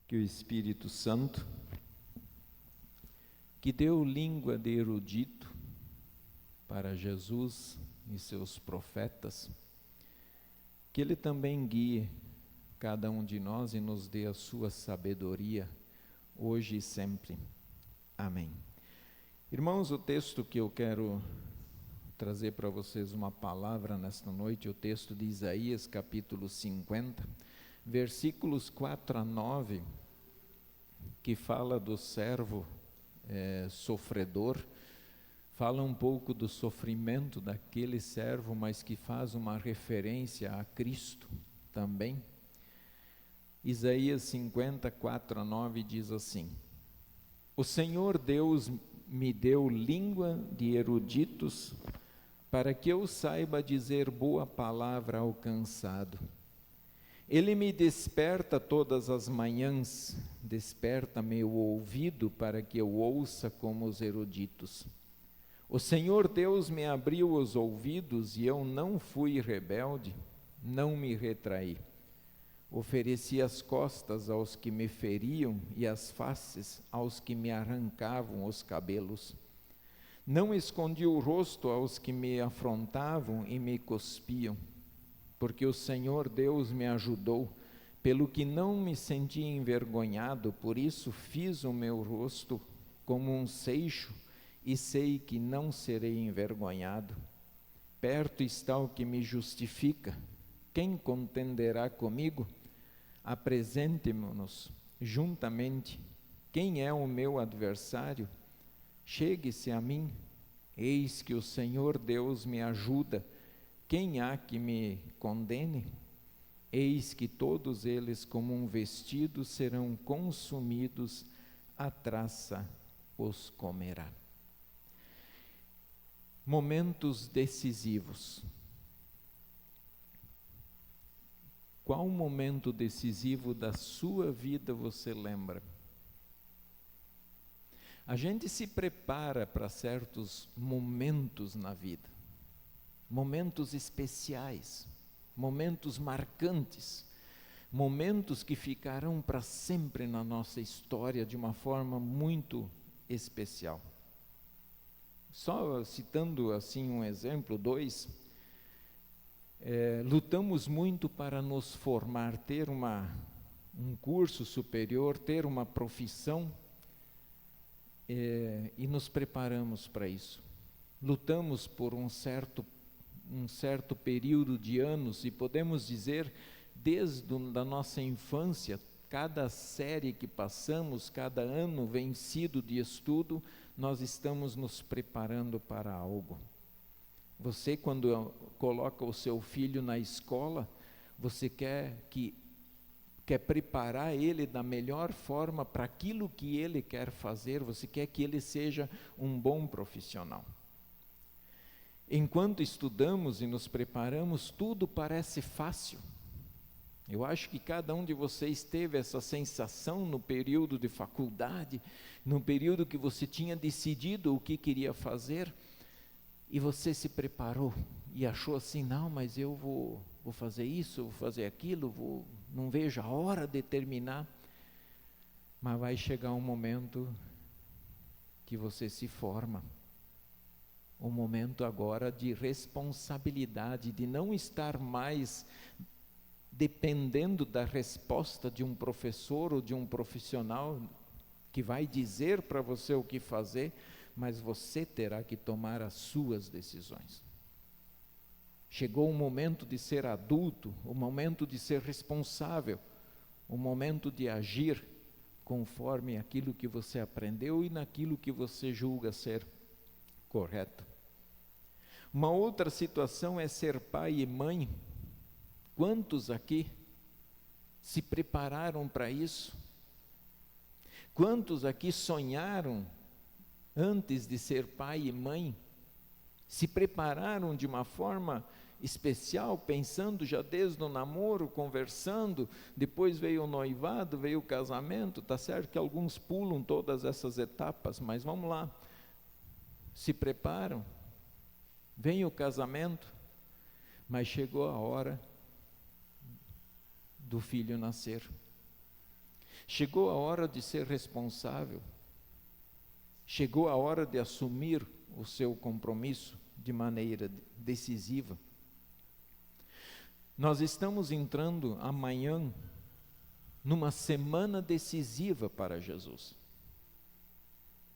que o Espírito Santo, que deu língua de erudito para Jesus e seus profetas, que Ele também guie cada um de nós e nos dê a sua sabedoria, hoje e sempre. Amém. Irmãos, o texto que eu quero trazer para vocês uma palavra nesta noite, o texto de Isaías, capítulo 50, versículos 4 a 9, que fala do servo sofredor, fala um pouco do sofrimento daquele servo, mas que faz uma referência a Cristo também. Isaías 50, 4 a 9 diz assim: O Senhor Deus me deu língua de eruditos, para que eu saiba dizer boa palavra ao cansado. Ele me desperta todas as manhãs, desperta meu ouvido para que eu ouça como os eruditos. O Senhor Deus me abriu os ouvidos e eu não fui rebelde, não me retraí. Ofereci as costas aos que me feriam e as faces aos que me arrancavam os cabelos. Não escondi o rosto aos que me afrontavam e me cuspiam, porque o Senhor Deus me ajudou, pelo que não me senti envergonhado, por isso fiz o meu rosto como um seixo e sei que não serei envergonhado. Perto está o que me justifica. Quem contenderá comigo? Apresente-nos juntamente. Quem é o meu adversário? Chegue-se a mim. Eis que o Senhor Deus me ajuda. Quem há que me condene? Eis que todos eles, como um vestido, serão consumidos, a traça os comerá. Momentos decisivos. Qual momento decisivo da sua vida você lembra? A gente se prepara para certos momentos na vida, momentos especiais, momentos marcantes, momentos que ficarão para sempre na nossa história de uma forma muito especial. Só citando assim um exemplo, dois, lutamos muito para nos formar, ter um curso superior, ter uma profissão, e nos preparamos para isso. Lutamos por um certo período de anos, e podemos dizer, desde a nossa infância, cada série que passamos, cada ano vencido de estudo, nós estamos nos preparando para algo. Você, quando coloca o seu filho na escola, você quer preparar ele da melhor forma para aquilo que ele quer fazer, você quer que ele seja um bom profissional. Enquanto estudamos e nos preparamos, tudo parece fácil. Eu acho que cada um de vocês teve essa sensação no período de faculdade, no período que você tinha decidido o que queria fazer, e você se preparou e achou assim, não, mas eu vou fazer isso, vou fazer aquilo, não vejo a hora de terminar. Mas vai chegar um momento que você se forma, um momento agora de responsabilidade, de não estar mais dependendo da resposta de um professor ou de um profissional que vai dizer para você o que fazer, mas você terá que tomar as suas decisões. Chegou o momento de ser adulto, o momento de ser responsável, o momento de agir conforme aquilo que você aprendeu e naquilo que você julga ser correto. Uma outra situação é ser pai e mãe. Quantos aqui se prepararam para isso? Quantos aqui sonharam antes de ser pai e mãe? Se prepararam de uma forma especial, pensando já desde o namoro, conversando, depois veio o noivado, veio o casamento, tá certo que alguns pulam todas essas etapas, mas vamos lá, se preparam, vem o casamento, mas chegou a hora do filho nascer. Chegou a hora de ser responsável. Chegou a hora de assumir o seu compromisso de maneira decisiva. Nós estamos entrando amanhã numa semana decisiva para Jesus.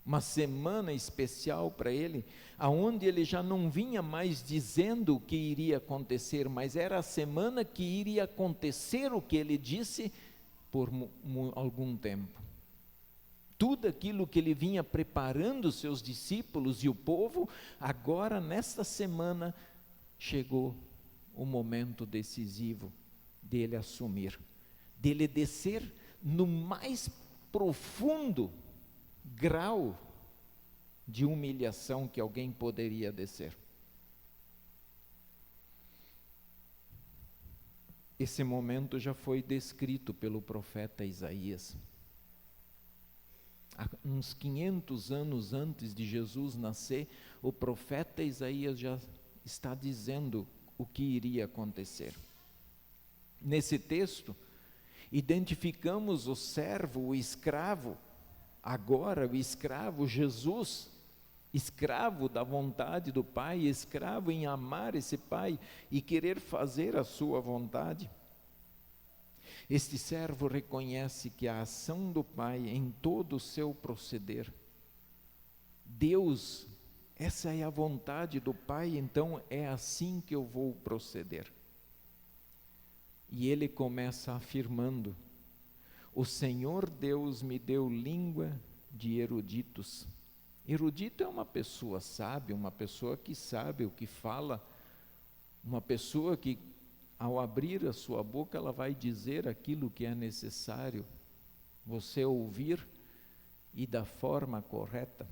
Uma semana especial para Ele, aonde Ele já não vinha mais dizendo o que iria acontecer, mas era a semana que iria acontecer o que Ele disse por algum tempo. Tudo aquilo que Ele vinha preparando os seus discípulos e o povo, agora nesta semana chegou o momento decisivo dele assumir, dele descer no mais profundo grau de humilhação que alguém poderia descer. Esse momento já foi descrito pelo profeta Isaías. Há uns 500 anos antes de Jesus nascer, o profeta Isaías já está dizendo o que iria acontecer. Nesse texto, identificamos o servo, o escravo, agora o escravo Jesus, escravo da vontade do Pai, escravo em amar esse Pai e querer fazer a sua vontade. Este servo reconhece que a ação do Pai em todo o seu proceder, Deus, essa é a vontade do Pai, então é assim que eu vou proceder. E ele começa afirmando: o Senhor Deus me deu língua de eruditos. Erudito é uma pessoa sábia, uma pessoa que sabe o que fala, uma pessoa que, ao abrir a sua boca, ela vai dizer aquilo que é necessário você ouvir e da forma correta.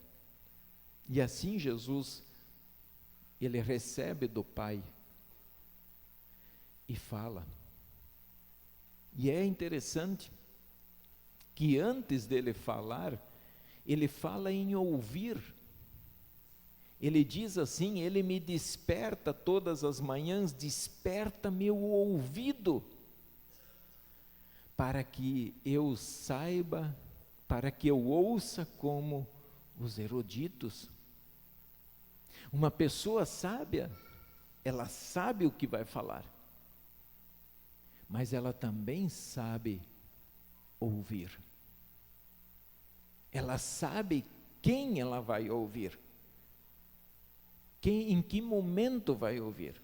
E assim Jesus, ele recebe do Pai e fala. E é interessante que antes dele falar, ele fala em ouvir. Ele diz assim: ele me desperta todas as manhãs, desperta meu ouvido, para que eu saiba, para que eu ouça como os eruditos. Uma pessoa sábia, ela sabe o que vai falar, mas ela também sabe ouvir. Ela sabe quem ela vai ouvir, em que momento vai ouvir,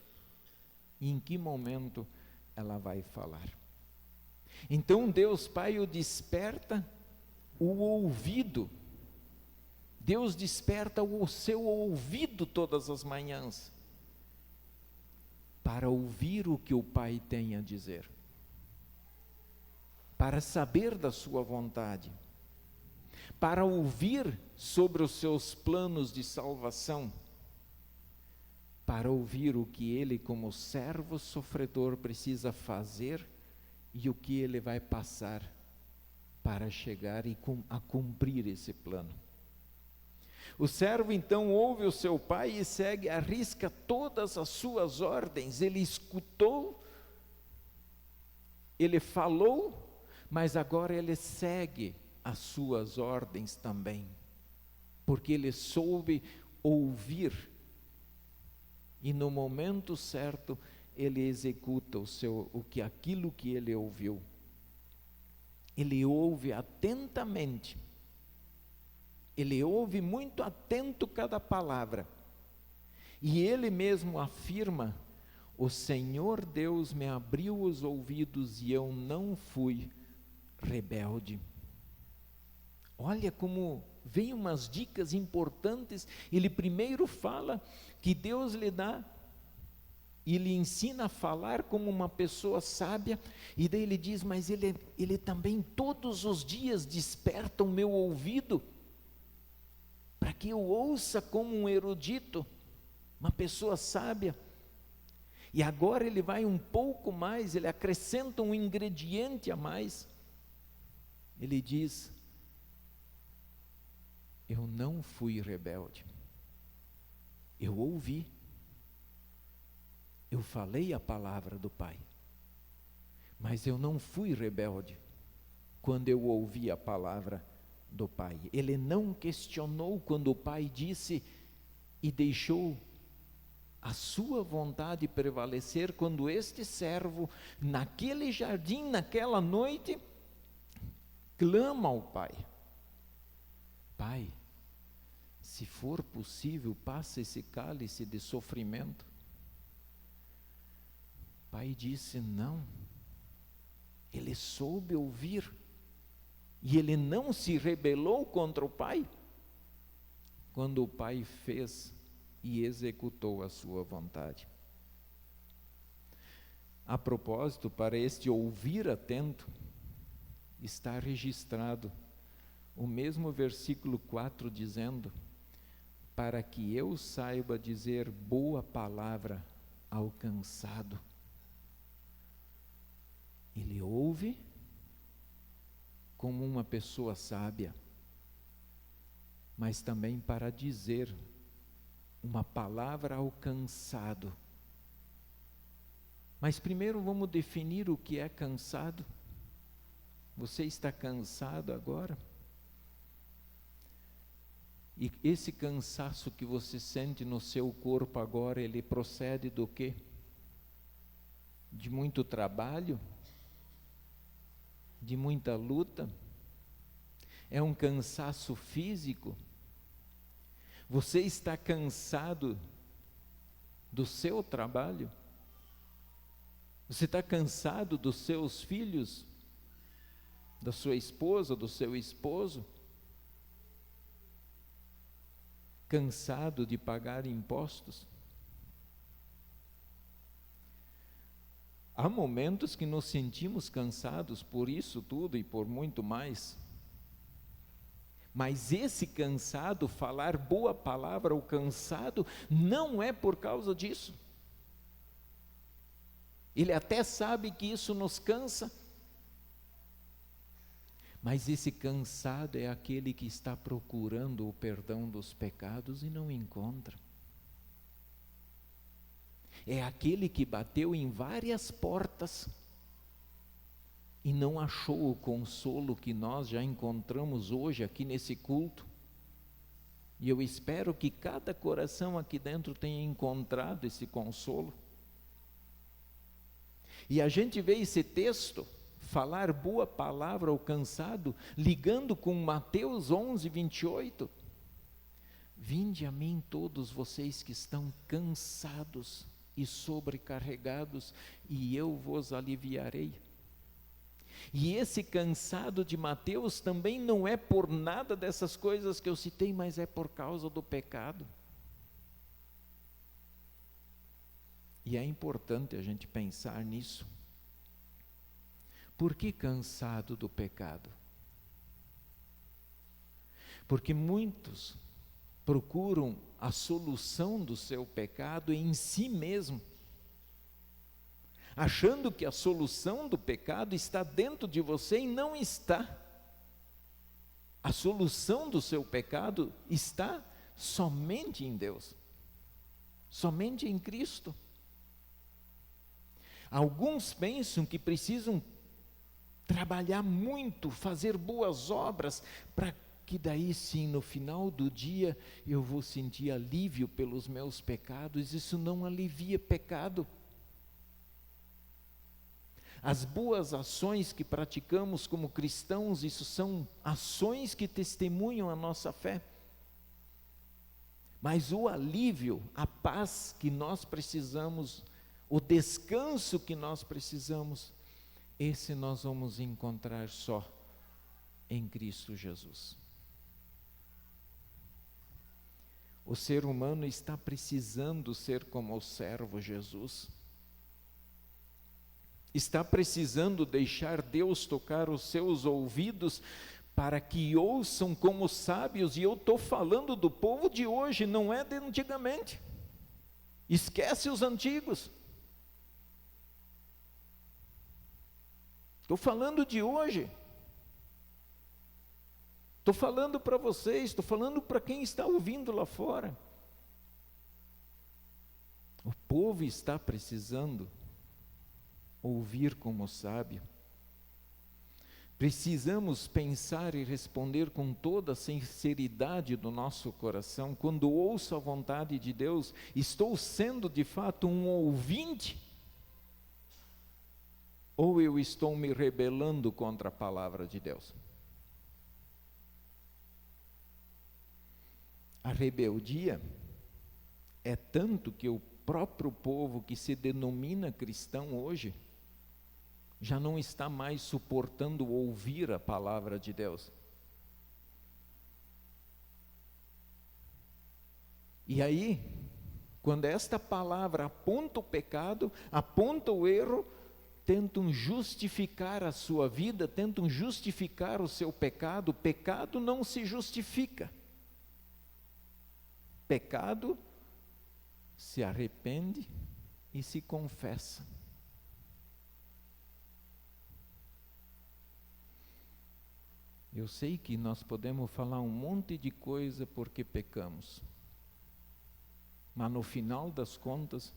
e em que momento ela vai falar. Então Deus Pai o desperta o ouvido. Deus desperta o seu ouvido todas as manhãs, para ouvir o que o Pai tem a dizer, para saber da sua vontade, para ouvir sobre os seus planos de salvação, para ouvir o que ele, como servo sofredor, precisa fazer e o que ele vai passar para chegar a cumprir esse plano. O servo então ouve o seu pai e segue à risca todas as suas ordens. Ele escutou, ele falou, mas agora ele segue as suas ordens também, porque ele soube ouvir, e no momento certo ele executa aquilo que ele ouviu. Ele ouve atentamente, ele ouve muito atento cada palavra, e ele mesmo afirma: o Senhor Deus me abriu os ouvidos e eu não fui rebelde. Olha como vem umas dicas importantes. Ele primeiro fala que Deus lhe dá e lhe ensina a falar como uma pessoa sábia, e daí ele diz: mas ele também todos os dias desperta o meu ouvido, para que eu ouça como um erudito, uma pessoa sábia. E agora ele vai um pouco mais, ele acrescenta um ingrediente a mais. Ele diz: eu não fui rebelde, eu ouvi, eu falei a palavra do Pai, mas eu não fui rebelde quando eu ouvi a palavra do Pai. Ele não questionou quando o Pai disse e deixou a sua vontade prevalecer, quando este servo, naquele jardim, naquela noite, clama ao Pai: Pai, se for possível, passa esse cálice de sofrimento. O Pai disse não. Ele soube ouvir. E ele não se rebelou contra o Pai, quando o Pai fez e executou a sua vontade. A propósito, para este ouvir atento, está registrado o mesmo versículo 4 dizendo: para que eu saiba dizer boa palavra ao cansado. Ele ouve como uma pessoa sábia, mas também para dizer uma palavra ao cansado. Mas primeiro vamos definir o que é cansado. Você está cansado agora? E esse cansaço que você sente no seu corpo agora, ele procede do quê? De muito trabalho? De muita luta? É um cansaço físico? Você está cansado do seu trabalho? Você está cansado dos seus filhos? Da sua esposa, do seu esposo? Cansado de pagar impostos? Há momentos que nos sentimos cansados por isso tudo e por muito mais. Mas esse cansado, falar boa palavra ao cansado, não é por causa disso. Ele até sabe que isso nos cansa. Mas esse cansado é aquele que está procurando o perdão dos pecados e não encontra. É aquele que bateu em várias portas e não achou o consolo que nós já encontramos hoje aqui nesse culto. E eu espero que cada coração aqui dentro tenha encontrado esse consolo. E a gente vê esse texto, falar boa palavra ao cansado, ligando com Mateus 11, 28. Vinde a mim todos vocês que estão cansados e sobrecarregados, e eu vos aliviarei. E esse cansado de Mateus também não é por nada dessas coisas que eu citei, mas é por causa do pecado. E é importante a gente pensar nisso. Por que cansado do pecado? Porque muitos procuram a solução do seu pecado em si mesmo, achando que a solução do pecado está dentro de você e não está. A solução do seu pecado está somente em Deus, somente em Cristo. Alguns pensam que precisam trabalhar muito, fazer boas obras, para que daí sim, no final do dia, eu vou sentir alívio pelos meus pecados. Isso não alivia pecado. As boas ações que praticamos como cristãos, isso são ações que testemunham a nossa fé. Mas o alívio, a paz que nós precisamos, o descanso que nós precisamos, esse nós vamos encontrar só em Cristo Jesus. O ser humano está precisando ser como o servo Jesus. Está precisando deixar Deus tocar os seus ouvidos para que ouçam como sábios. E eu estou falando do povo de hoje, não é de antigamente. Esquece os antigos. Estou falando de hoje. Estou falando para vocês, estou falando para quem está ouvindo lá fora. O povo está precisando ouvir como sábio. Precisamos pensar e responder com toda a sinceridade do nosso coração. Quando ouço a vontade de Deus, estou sendo de fato um ouvinte? Ou eu estou me rebelando contra a palavra de Deus? A rebeldia é tanto que o próprio povo que se denomina cristão hoje já não está mais suportando ouvir a palavra de Deus. E aí, quando esta palavra aponta o pecado, aponta o erro, tentam justificar a sua vida, tentam justificar o seu pecado. Pecado não se justifica. Pecado se arrepende e se confessa. Eu sei que nós podemos falar um monte de coisa porque pecamos, mas no final das contas,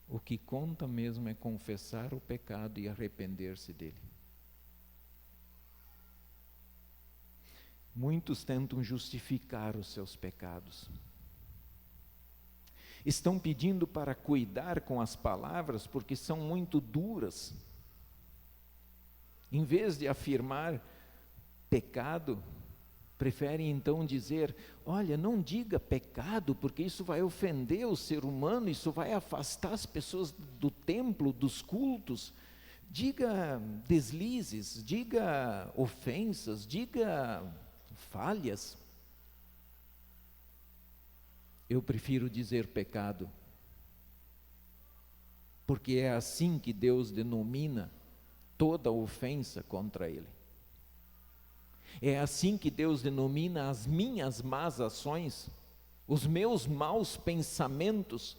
o que conta mesmo é confessar o pecado e arrepender-se dele. Muitos tentam justificar os seus pecados. Estão pedindo para cuidar com as palavras porque são muito duras. Em vez de afirmar pecado, preferem então dizer: olha, não diga pecado, porque isso vai ofender o ser humano, isso vai afastar as pessoas do templo, dos cultos. Diga deslizes, diga ofensas, diga falhas. Eu prefiro dizer pecado, porque é assim que Deus denomina toda ofensa contra Ele. É assim que Deus denomina as minhas más ações, os meus maus pensamentos.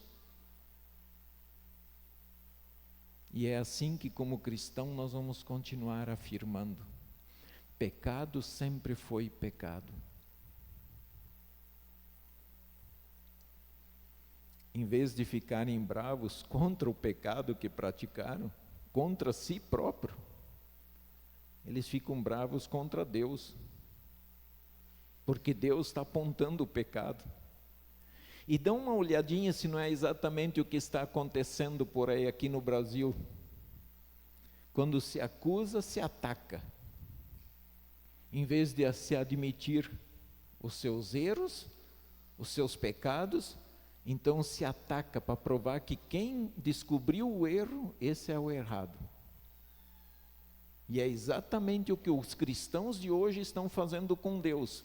E é assim que, como cristão, nós vamos continuar afirmando: pecado sempre foi pecado. Em vez de ficarem bravos contra o pecado que praticaram, contra si próprio, eles ficam bravos contra Deus, porque Deus está apontando o pecado. E dão uma olhadinha se não é exatamente o que está acontecendo por aí aqui no Brasil. Quando se acusa, se ataca. Em vez de se admitir os seus erros, os seus pecados, então se ataca para provar que quem descobriu o erro, esse é o errado. E é exatamente o que os cristãos de hoje estão fazendo com Deus.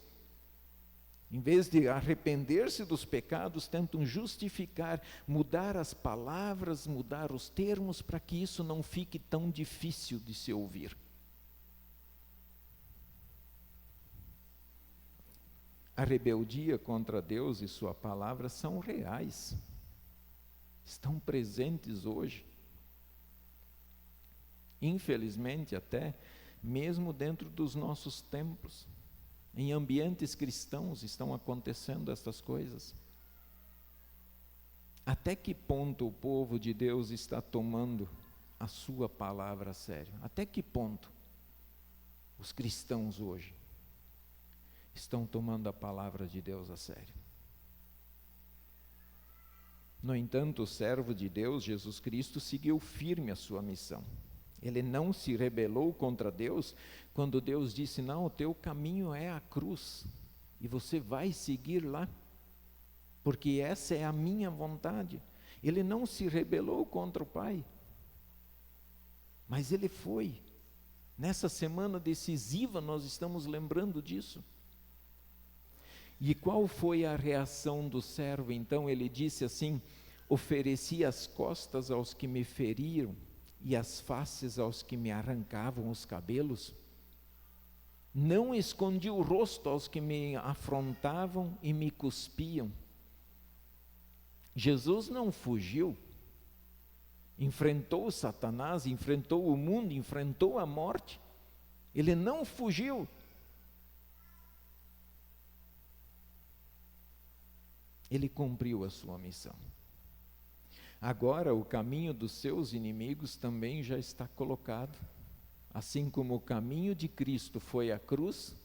Em vez de arrepender-se dos pecados, tentam justificar, mudar as palavras, mudar os termos, para que isso não fique tão difícil de se ouvir. A rebeldia contra Deus e sua palavra são reais, estão presentes hoje. Infelizmente, até mesmo dentro dos nossos templos, em ambientes cristãos estão acontecendo estas coisas. Até que ponto o povo de Deus está tomando a sua palavra a sério? Até que ponto os cristãos hoje estão tomando a palavra de Deus a sério? No entanto, o servo de Deus, Jesus Cristo, seguiu firme a sua missão. Ele não se rebelou contra Deus quando Deus disse: não, o teu caminho é a cruz e você vai seguir lá, porque essa é a minha vontade. Ele não se rebelou contra o Pai, mas ele foi. Nessa semana decisiva nós estamos lembrando disso. E qual foi a reação do servo? Então ele disse assim: ofereci as costas aos que me feriram e as faces aos que me arrancavam os cabelos. Não escondi o rosto aos que me afrontavam e me cuspiam. Jesus não fugiu, enfrentou Satanás, enfrentou o mundo, enfrentou a morte. Ele não fugiu. Ele cumpriu a sua missão. Agora o caminho dos seus inimigos também já está colocado. Assim como o caminho de Cristo foi a cruz,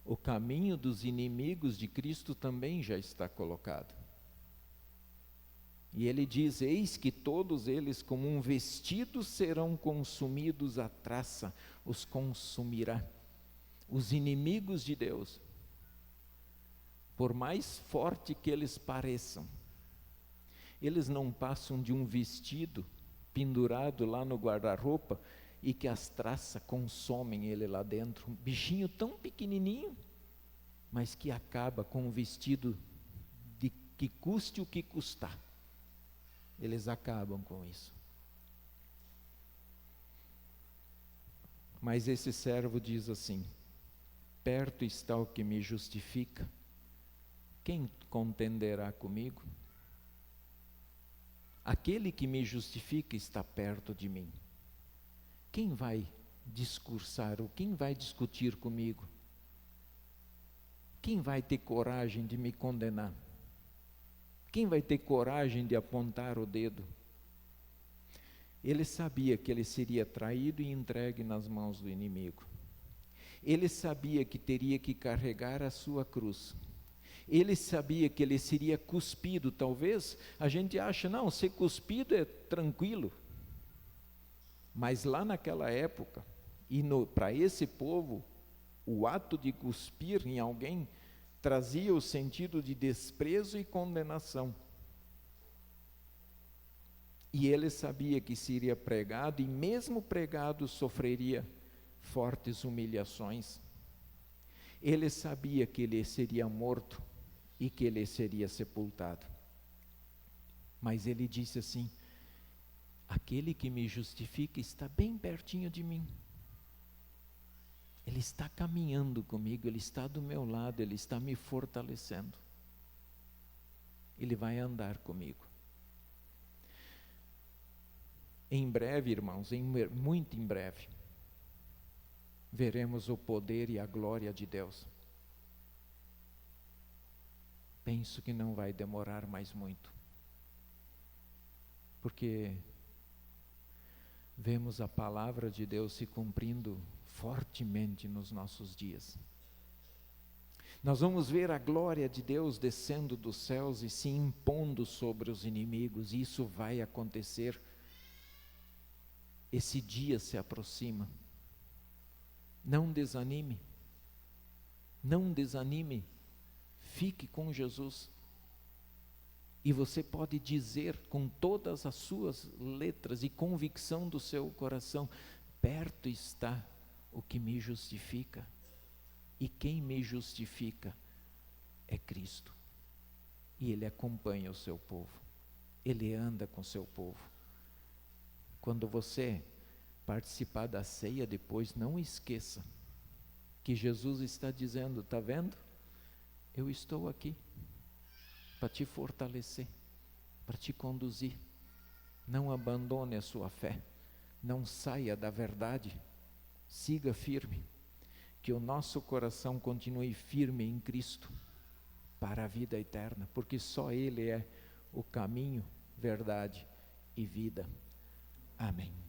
o caminho dos inimigos de Cristo também já está colocado. E ele diz: eis que todos eles como um vestido serão consumidos, a traça os consumirá. Os inimigos de Deus, por mais forte que eles pareçam, eles não passam de um vestido pendurado lá no guarda-roupa e que as traças consomem ele lá dentro. Um bichinho tão pequenininho, mas que acaba com um vestido de que custe o que custar. Eles acabam com isso. Mas esse servo diz assim: perto está o que me justifica, quem contenderá comigo? Aquele que me justifica está perto de mim. Quem vai discursar ou quem vai discutir comigo? Quem vai ter coragem de me condenar? Quem vai ter coragem de apontar o dedo? Ele sabia que ele seria traído e entregue nas mãos do inimigo. Ele sabia que teria que carregar a sua cruz. Ele sabia que ele seria cuspido. Talvez a gente ache, não, ser cuspido é tranquilo. Mas lá naquela época, e para esse povo, o ato de cuspir em alguém trazia o sentido de desprezo e condenação. E ele sabia que seria pregado, e mesmo pregado sofreria fortes humilhações. Ele sabia que ele seria morto e que ele seria sepultado. Mas ele disse assim: aquele que me justifica está bem pertinho de mim. Ele está caminhando comigo, ele está do meu lado, ele está me fortalecendo. Ele vai andar comigo. Em breve, irmãos, muito em breve, veremos o poder e a glória de Deus. Penso que não vai demorar mais muito, porque vemos a palavra de Deus se cumprindo fortemente nos nossos dias. Nós vamos ver a glória de Deus descendo dos céus e se impondo sobre os inimigos. Isso vai acontecer. Esse dia se aproxima. Não desanime. Não desanime. Fique com Jesus. E você pode dizer com todas as suas letras e convicção do seu coração: perto está o que me justifica. E quem me justifica é Cristo. E Ele acompanha o seu povo. Ele anda com o seu povo. Quando você participar da ceia depois, não esqueça que Jesus está dizendo: está vendo? Eu estou aqui para te fortalecer, para te conduzir. Não abandone a sua fé, não saia da verdade, siga firme, que o nosso coração continue firme em Cristo para a vida eterna, porque só Ele é o caminho, verdade e vida. Amém.